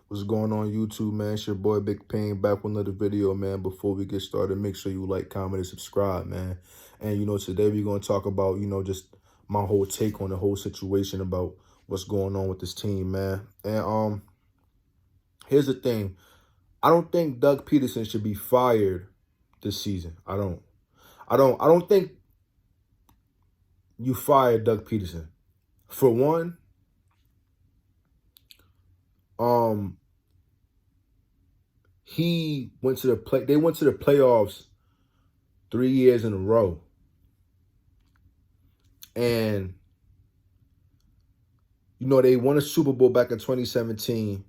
What's going on YouTube, man? It's your boy Big Pain back with another video, man. Before we get started, make sure you like, comment, and subscribe, man. And, today we're going to talk about, just my whole take on the whole situation about what's going on with this team, man. And here's the thing. I don't think Doug Peterson should be fired this season. I don't think you fired Doug Peterson. For one, he went to they went to the playoffs 3 years in a row. And they won a Super Bowl back in 2017.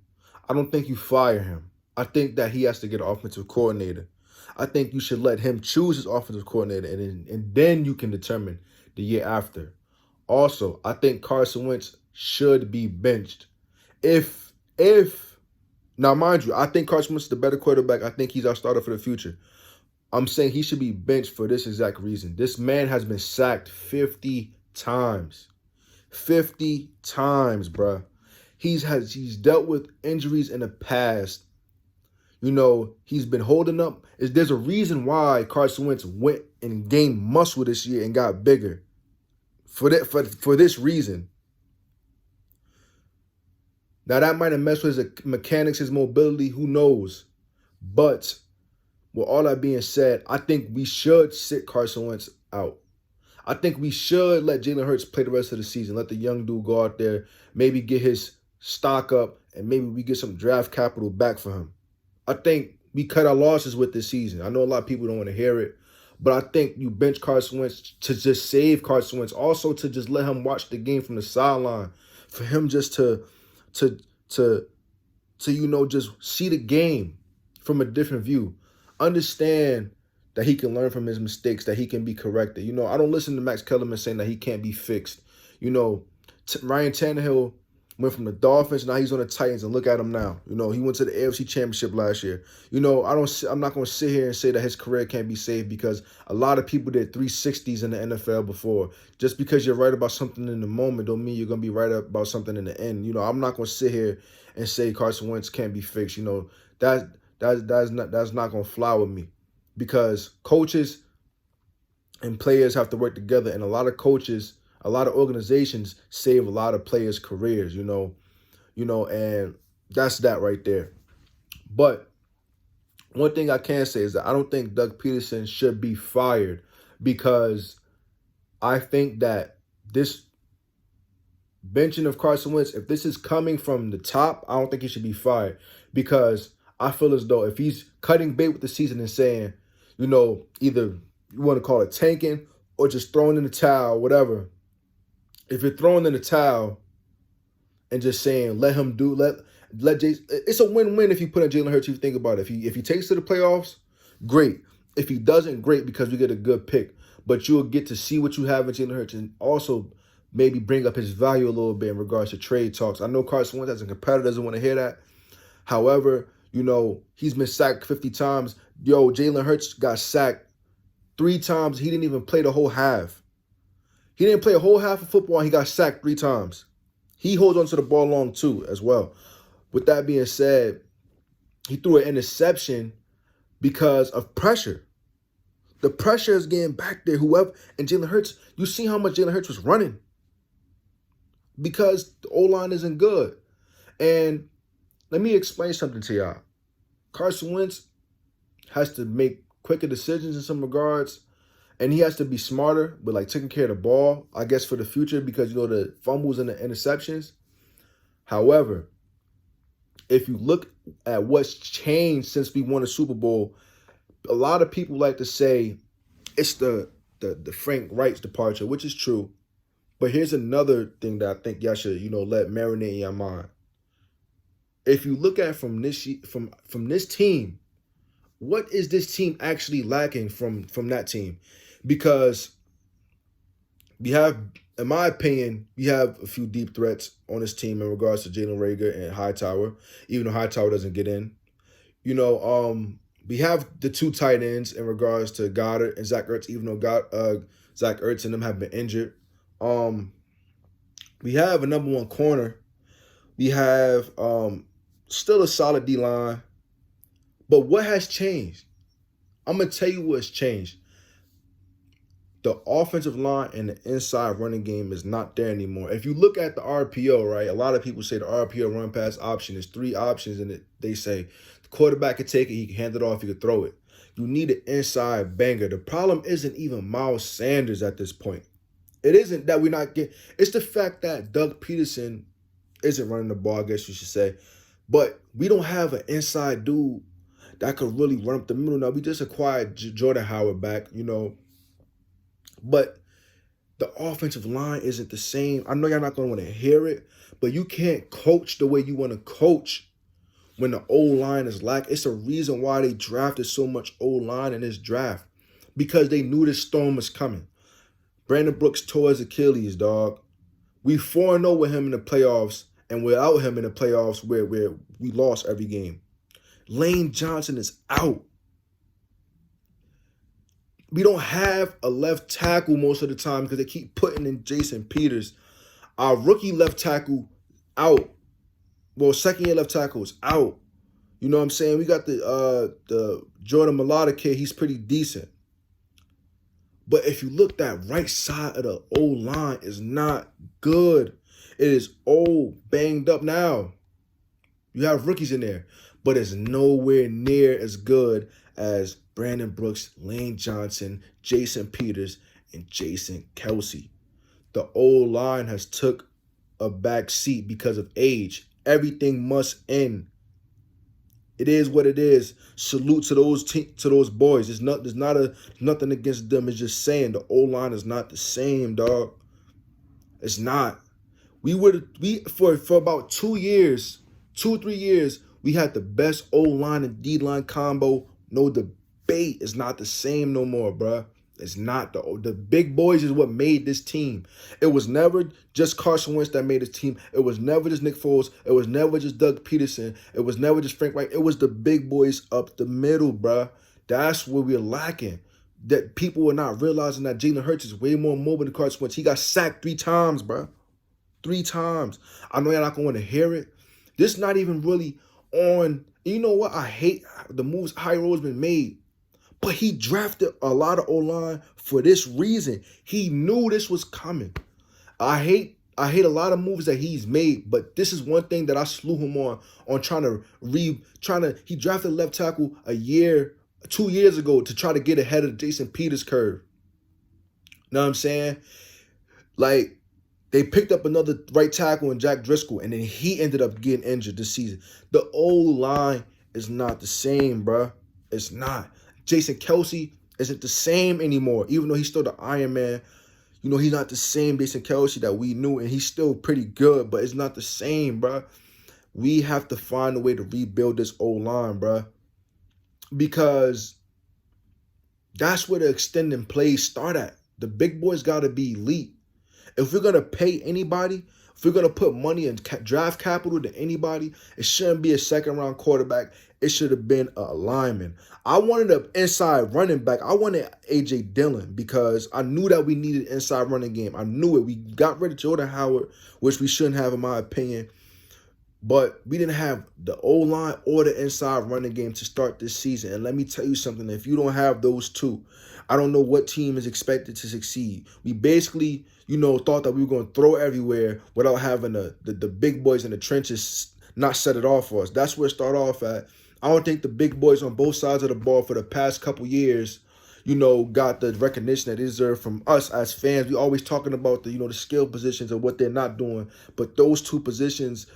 I don't think you fire him. I think that he has to get an offensive coordinator. I think you should let him choose his offensive coordinator, and then you can determine the year after. Also, I think Carson Wentz should be benched. Now, mind you, I think Carson Wentz is the better quarterback. I think he's our starter for the future. I'm saying he should be benched for this exact reason. This man has been sacked 50 times. 50 times, bruh. He's dealt with injuries in the past. He's been holding up. There's a reason why Carson Wentz went and gained muscle this year and got bigger. For this reason. Now, that might have messed with his mechanics, his mobility, who knows. But with all that being said, I think we should sit Carson Wentz out. I think we should let Jalen Hurts play the rest of the season. Let the young dude go out there, maybe get his stock up, and maybe we get some draft capital back for him. I think we cut our losses with this season. I know a lot of people don't want to hear it, but I think you bench Carson Wentz to just save Carson Wentz. Also to just let him watch the game from the sideline. For him just to just see the game from a different view. Understand that he can learn from his mistakes, that he can be corrected. I don't listen to Max Kellerman saying that he can't be fixed. Ryan Tannehill went from the Dolphins, now he's on the Titans, and look at him now. He went to the AFC Championship last year. I'm not going to sit here and say that his career can't be saved, because a lot of people did 360s in the NFL before. Just because you're right about something in the moment don't mean you're going to be right about something in the end. I'm not going to sit here and say Carson Wentz can't be fixed. That's not going to fly with me, because coaches and players have to work together, and a lot of coaches, a lot of organizations save a lot of players' careers, and that's that right there. But one thing I can say is that I don't think Doug Peterson should be fired, because I think that this benching of Carson Wentz, if this is coming from the top, I don't think he should be fired, because I feel as though if he's cutting bait with the season and saying, either you want to call it tanking or just throwing in the towel, whatever. If you're throwing in the towel and just saying, let Jason, it's a win-win if you put in Jalen Hurts. If you think about it, if he takes to the playoffs, great. If he doesn't, great, because we get a good pick. But you'll get to see what you have in Jalen Hurts, and also maybe bring up his value a little bit in regards to trade talks. I know Carson Wentz as a competitor doesn't want to hear that. However, he's been sacked 50 times. Jalen Hurts got sacked 3 times. He didn't even play the whole half. He didn't play a whole half of football, and he got sacked 3 times. He holds onto the ball long too, as well. With that being said, he threw an interception because of pressure. The pressure is getting back there. And Jalen Hurts, you see how much Jalen Hurts was running, because the O-line isn't good. And let me explain something to y'all. Carson Wentz has to make quicker decisions in some regards, and he has to be smarter with taking care of the ball, I guess, for the future, because the fumbles and the interceptions. However, if you look at what's changed since we won a Super Bowl, a lot of people like to say it's the Frank Reich's departure, which is true. But here's another thing that I think y'all should, let marinate in your mind. If you look at from this team, what is this team actually lacking from that team? Because we have, in my opinion, we have a few deep threats on this team in regards to Jalen Reagor and Hightower, even though Hightower doesn't get in. We have the 2 tight ends in regards to Goddard and Zach Ertz, even though Zach Ertz and them have been injured. We have a number 1 corner. We have Still a solid D-line. But what has changed? I'm going to tell you what's changed. The offensive line and the inside running game is not there anymore. If you look at the RPO, right, a lot of people say the RPO run pass option is 3 options, and they say the quarterback can take it, he can hand it off, he can throw it. You need an inside banger. The problem isn't even Miles Sanders at this point. It isn't that we're not getting, it's the fact that Doug Peterson isn't running the ball, I guess you should say. But we don't have an inside dude that could really run up the middle. Now, we just acquired Jordan Howard back, but the offensive line isn't the same. I know y'all not going to want to hear it, but you can't coach the way you want to coach when the O-line is lack. It's a reason why they drafted so much O-line in this draft, because they knew this storm was coming. Brandon Brooks tore his Achilles, dog. We 4-0 with him in the playoffs, and without him in the playoffs where we lost every game. Lane Johnson is out. We don't have a left tackle most of the time because they keep putting in Jason Peters. Our rookie left tackle out. Well, second-year left tackle is out. You know what I'm saying? We got the Jordan Mailata kid. He's pretty decent. But if you look, that right side of the O-line is not good. It is old, banged up now. You have rookies in there, but it's nowhere near as good as Brandon Brooks, Lane Johnson, Jason Peters, and Jason Kelce. The O-line has took a back seat because of age. Everything must end. It is what it is. Salute to those boys. There's nothing against them. It's just saying the O-line is not the same, dog. It's not. For about 2 years, 2 or 3 years, we had the best O-line and D-line combo. No debate. It's not the same no more, bruh. It's not. The big boys is what made this team. It was never just Carson Wentz that made this team. It was never just Nick Foles. It was never just Doug Peterson. It was never just Frank Reich. It was the big boys up the middle, bruh. That's where we're lacking. That people are not realizing that Jalen Hurts is way more mobile than Carson Wentz. He got sacked 3 times, bruh. 3 times. I know y'all not going to want to hear it. This not even really on. You know what? I hate the moves Howie Roseman made. But he drafted a lot of O-line for this reason. He knew this was coming. I hate a lot of moves that he's made, but this is one thing that I slew him on he drafted left tackle 2 years ago to try to get ahead of the Jason Peters curve. Know what I'm saying? Like, they picked up another right tackle in Jack Driscoll, and then he ended up getting injured this season. The O-line is not the same, bruh. It's not. Jason Kelce isn't the same anymore, even though he's still the Iron Man. He's not the same Jason Kelce that we knew, and he's still pretty good, but it's not the same, bruh. We have to find a way to rebuild this O-line, bruh, because that's where the extending plays start at. The big boys got to be elite. If we're going to pay anybody, if we're going to put money and draft capital to anybody, it shouldn't be a second-round quarterback. It should have been a lineman. I wanted an inside running back. I wanted A.J. Dillon because I knew that we needed an inside running game. I knew it. We got rid of Jordan Howard, which we shouldn't have in my opinion. But we didn't have the O-line or the inside running game to start this season. And let me tell you something. If you don't have those two, I don't know what team is expected to succeed. We basically, thought that we were going to throw everywhere without having the big boys in the trenches not set it off for us. That's where it started off at. I don't think the big boys on both sides of the ball for the past couple years, got the recognition that they deserve from us as fans. We always talking about the skill positions and what they're not doing. But those 2 positions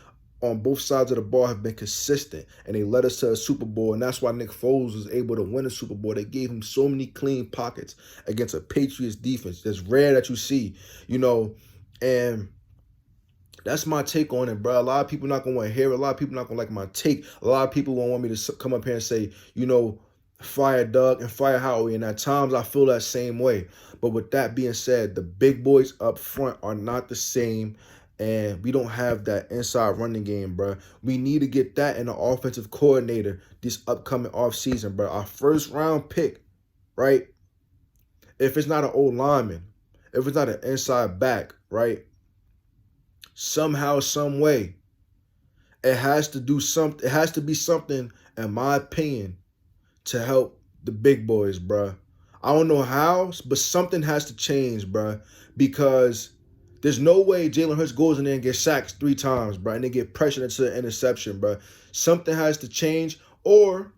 on both sides of the ball have been consistent, and they led us to a Super Bowl, and that's why Nick Foles was able to win a Super Bowl. They gave him so many clean pockets against a Patriots defense. That's rare that you see, and that's my take on it, bro. A lot of people not going to want to hear it. A lot of people not going to like my take. A lot of people won't want me to come up here and say, fire Doug and fire Howie, and at times I feel that same way. But with that being said, the big boys up front are not the same, and we don't have that inside running game, bro. We need to get that in the offensive coordinator this upcoming offseason, bro. Our first-round pick, right? If it's not an old lineman, if it's not an inside back, right? Somehow, some way, it has to do something. It has to be something, in my opinion, to help the big boys, bruh. I don't know how, but something has to change, bruh, because there's no way Jalen Hurts goes in there and gets sacked 3 times, bruh, and they get pressured into an interception, bruh. Something has to change, or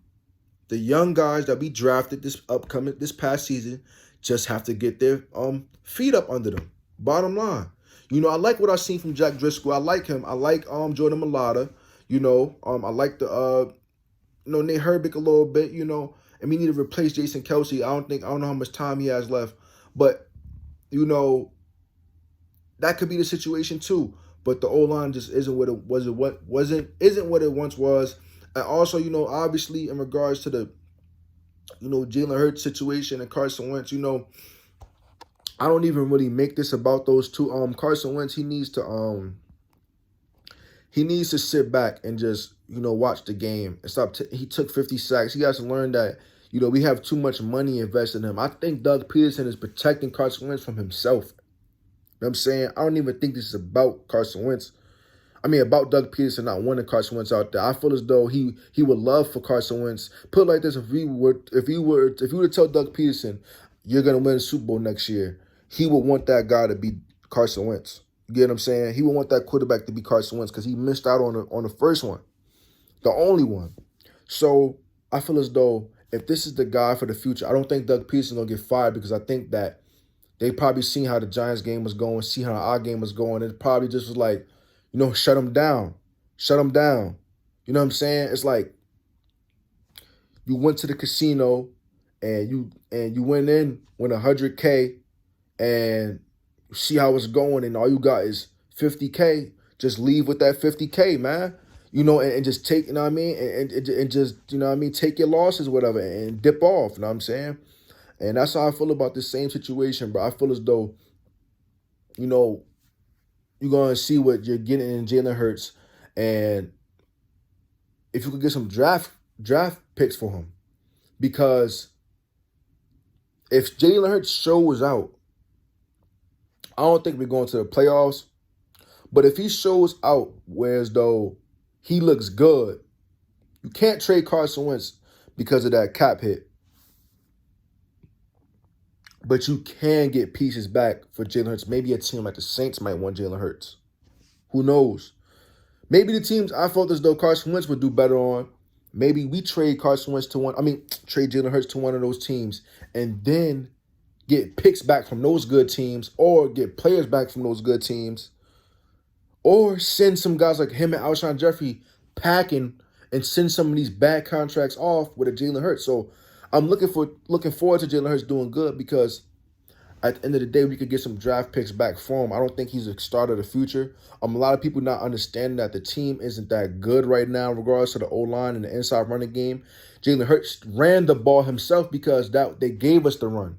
the young guys that we drafted this past season just have to get their feet up under them. Bottom line. I like what I've seen from Jack Driscoll. I like him. I like Jordan Mailata. I like the Nate Herbig a little bit, and we need to replace Jason Kelsey. I don't know how much time he has left. But, that could be the situation too. But the O-line just isn't what it once was. And also, obviously in regards to the, Jalen Hurts situation and Carson Wentz, I don't even really make this about those two. Carson Wentz, he needs to sit back and just, watch the game and stop. He took 50 sacks. He has to learn that, we have too much money invested in him. I think Doug Peterson is protecting Carson Wentz from himself. You know what I'm saying? I don't even think this is about Carson Wentz. I mean, about Doug Peterson not wanting Carson Wentz out there. I feel as though he would love for Carson Wentz. Put it like this: if you were to tell Doug Peterson you're gonna win the Super Bowl next year, he would want that guy to be Carson Wentz. You get what I'm saying? He would want that quarterback to be Carson Wentz because he missed out on the first one, the only one. So I feel as though if this is the guy for the future, I don't think Doug Peterson gonna get fired because I think that they probably seen how the Giants game was going, see how our game was going. It probably just was like, shut them down. Shut them down. You know what I'm saying? It's like you went to the casino and you went in with $100K and see how it's going and all you got is $50K. Just leave with that $50K, man. And just take, you know what I mean? And just, take your losses, whatever, and dip off, you know what I'm saying? And that's how I feel about this same situation, bro. I feel as though, you're going to see what you're getting in Jalen Hurts. And if you could get some draft picks for him. Because if Jalen Hurts shows out, I don't think we're going to the playoffs. But if he shows out whereas though he looks good, you can't trade Carson Wentz because of that cap hit. But you can get pieces back for Jalen Hurts. Maybe a team like the Saints might want Jalen Hurts. Who knows? Maybe the teams I felt as though Carson Wentz would do better on, maybe we trade trade Jalen Hurts to one of those teams and then get picks back from those good teams or get players back from those good teams or send some guys like him and Alshon Jeffrey packing and send some of these bad contracts off with a Jalen Hurts. So I'm looking forward to Jalen Hurts doing good because at the end of the day, we could get some draft picks back for him. I don't think he's a starter of the future. A lot of people not understanding that the team isn't that good right now in regards to the O-line and the inside running game. Jalen Hurts ran the ball himself because they gave us the run.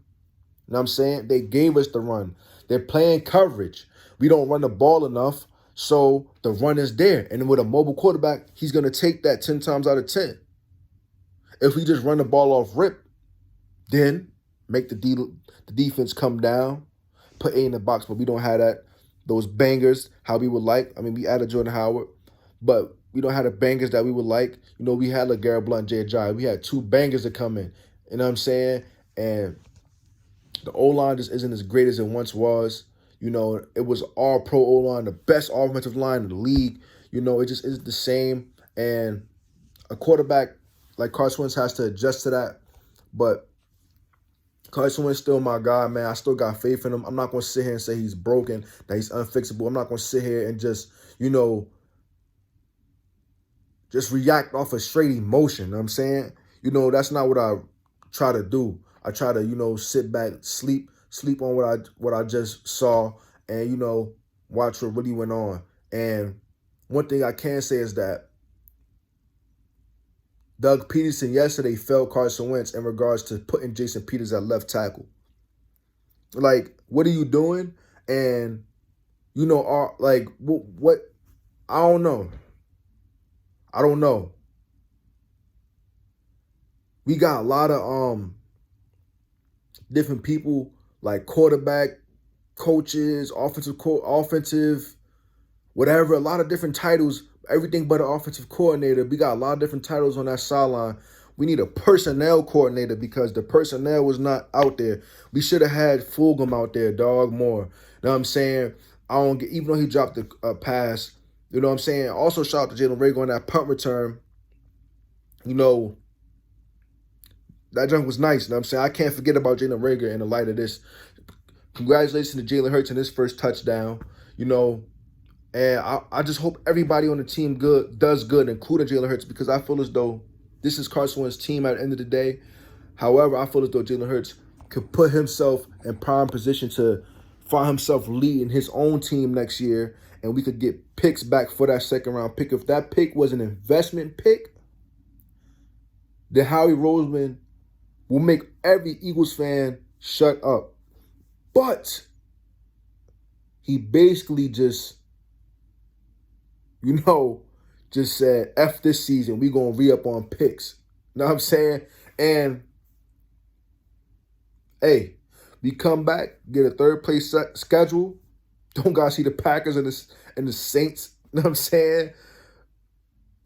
You know what I'm saying? They gave us the run. They're playing coverage. We don't run the ball enough, so the run is there. And with a mobile quarterback, he's going to take that 10 times out of 10. If we just run the ball off rip, then make the defense come down, put A in the box, but we don't have those bangers how we would like. I mean, we added Jordan Howard, but we don't have the bangers that we would like. We had LeGarrette Blount and Jay Ajayi. We had 2 bangers that come in. You know what I'm saying? And the O-line just isn't as great as it once was. It was all pro O-line, the best offensive line in the league. It just isn't the same. And a quarterback like Carson Wentz has to adjust to that. But Carson Wentz still my guy, man. I still got faith in him. I'm not going to sit here and say he's broken, that he's unfixable. I'm not going to sit here and just, just react off of straight emotion. You know what I'm saying? That's not what I try to do. I try to, sit back, sleep on what I just saw and, watch what really went on. And one thing I can say is that Doug Peterson yesterday failed Carson Wentz in regards to putting Jason Peters at left tackle. Like, what are you doing? And, what? I don't know. We got a lot of different people like quarterback, coaches, offensive, whatever, a lot of different titles everything but an offensive coordinator. We got a lot of different titles on that sideline. We need a personnel coordinator because the personnel was not out there. We should have had Fulgham out there, dog, more. You know what I'm saying? I don't get, even though he dropped the pass, you know what I'm saying? Also, shout out to Jalen Rager on that punt return. You know, that junk was nice. You know what I'm saying? I can't forget about Jalen Rager in the light of this. Congratulations to Jalen Hurts on his first touchdown. You know, and I just hope everybody on the team does good, including Jalen Hurts, because I feel as though this is Carson Wentz's team at the end of the day. However, I feel as though Jalen Hurts could put himself in prime position to find himself leading his own team next year, and we could get picks back for that second-round pick. If that pick was an investment pick, then Howie Roseman will make every Eagles fan shut up. But he basically just, just said, F this season, we going to re-up on picks. You know what I'm saying? And, hey, we come back, get a third-place schedule. Don't got to see the Packers and the Saints. You know what I'm saying?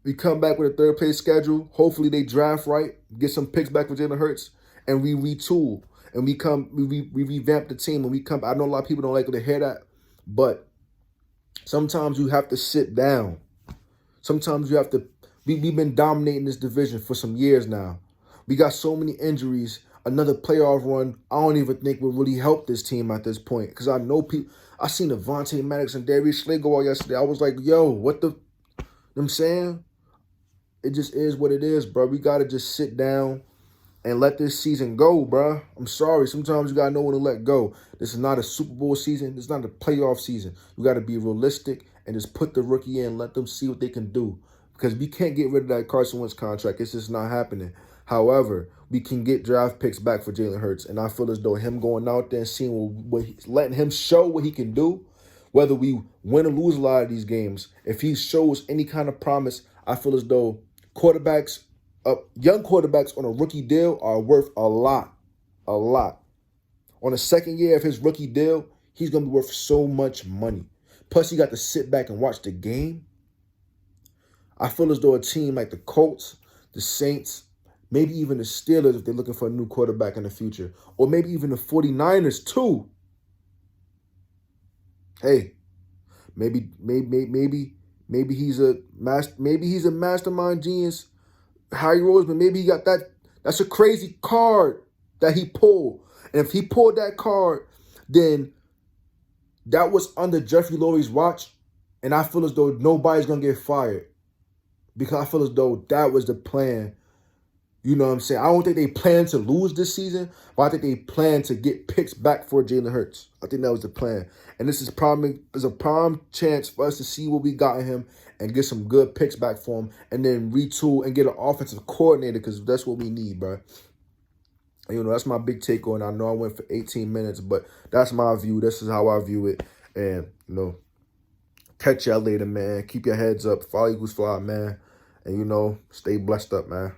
We come back with a third-place schedule. Hopefully they draft right, get some picks back for Jalen Hurts, and we retool. And we revamp the team. And we come. I know a lot of people don't like to hear that, but sometimes you have to sit down. Sometimes you have to. We've been dominating this division for some years now. We got so many injuries. Another playoff run, I don't even think will really help this team at this point. Because I know people. I seen Avonte Maddox and Darius Slay go out yesterday. I was like, yo, what the? You know what I'm saying? It just is what it is, bro. We got to just sit down and let this season go, bro. I'm sorry. Sometimes you got to know when to let go. This is not a Super Bowl season. This is not a playoff season. You got to be realistic and just put the rookie in and let them see what they can do. Because we can't get rid of that Carson Wentz contract. It's just not happening. However, we can get draft picks back for Jalen Hurts. And I feel as though him going out there and seeing letting him show what he can do, whether we win or lose a lot of these games, if he shows any kind of promise, I feel as though young quarterbacks on a rookie deal are worth a lot. On the second year of his rookie deal, he's going to be worth so much money. Plus, he got to sit back and watch the game. I feel as though a team like the Colts, the Saints, maybe even the Steelers, if they're looking for a new quarterback in the future, or maybe even the 49ers too. Hey, maybe he's a mastermind genius. Howie Roseman, maybe he got that. That's a crazy card that he pulled. And if he pulled that card, then that was under Jeffrey Lurie's watch. And I feel as though nobody's going to get fired. Because I feel as though that was the plan. You know what I'm saying? I don't think they plan to lose this season, but I think they plan to get picks back for Jalen Hurts. I think that was the plan. And this is a prime chance for us to see what we got in him and get some good picks back for him and then retool and get an offensive coordinator because that's what we need, bro. That's my big take on it. I know I went for 18 minutes, but that's my view. This is how I view it. And, catch y'all later, man. Keep your heads up. Follow Eagles Fly, man. And, stay blessed up, man.